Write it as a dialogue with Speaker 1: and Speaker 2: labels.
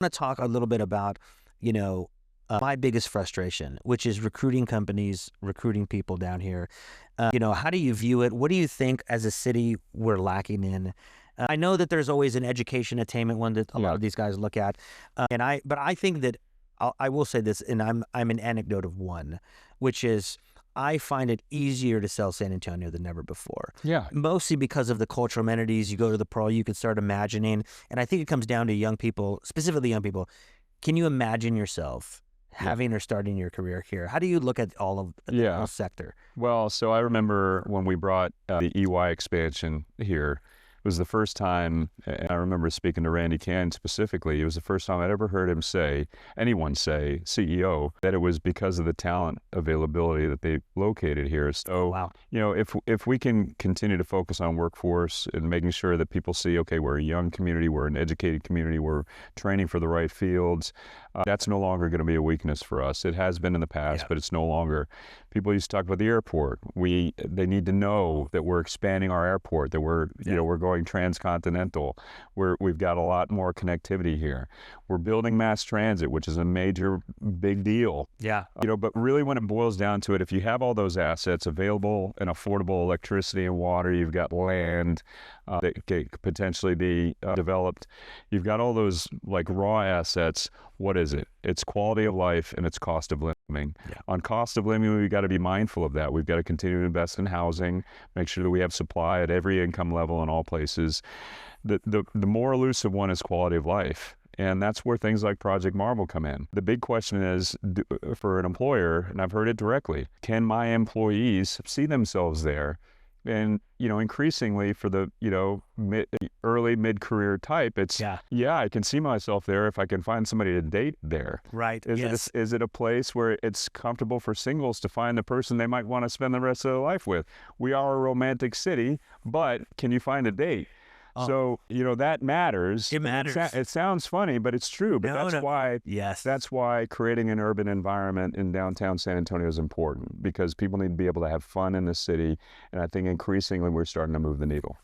Speaker 1: want to talk a little bit about, my biggest frustration, which is recruiting companies, recruiting people down here. How do you view it? What do you think as a city we're lacking in? I know that there's always an education attainment one that a lot of these guys look at, but I think that I will say this, and I'm an anecdote of one, which is I find it easier to sell San Antonio than ever before.
Speaker 2: Yeah.
Speaker 1: Mostly because of the cultural amenities. You go to the Pearl, you can start imagining, and I think it comes down to young people, specifically young people. Can you imagine yourself having or starting your career here? How do you look at all of the whole sector?
Speaker 2: Well, so I remember when we brought the EY expansion here, it was the first time, and I remember speaking to Randy Cann specifically, it was the first time I'd ever heard him say, anyone say, CEO, that it was because of the talent availability that they located here. So, if we can continue to focus on workforce and making sure that people see, okay, we're a young community, we're an educated community, we're training for the right fields, that's no longer going to be a weakness for us. It has been in the past, but it's no longer. People used to talk about the airport. They need to know that we're expanding our airport, that we're going transcontinental. We've got a lot more connectivity here. We're building mass transit, which is a major, big deal.
Speaker 1: Yeah.
Speaker 2: But really when it boils down to it, if you have all those assets available and affordable electricity and water, you've got land that could potentially be developed, you've got all those like raw assets. What is it? It's quality of life and it's cost of living. Yeah. On cost of living, we've got to be mindful of that. We've got to continue to invest in housing, make sure that we have supply at every income level in all places. The more elusive one is quality of life. And that's where things like Project Marvel come in. The big question is, for an employer, and I've heard it directly, can my employees see themselves there? And, increasingly for the, early mid-career type, it's, I can see myself there if I can find somebody to date there.
Speaker 1: Right.
Speaker 2: Is it a place where it's comfortable for singles to find the person they might want to spend the rest of their life with? We are a romantic city, but can you find a date? So, that matters.
Speaker 1: It matters.
Speaker 2: It sounds funny, but it's true. But that's why creating an urban environment in downtown San Antonio is important, because people need to be able to have fun in the city. And I think increasingly we're starting to move the needle.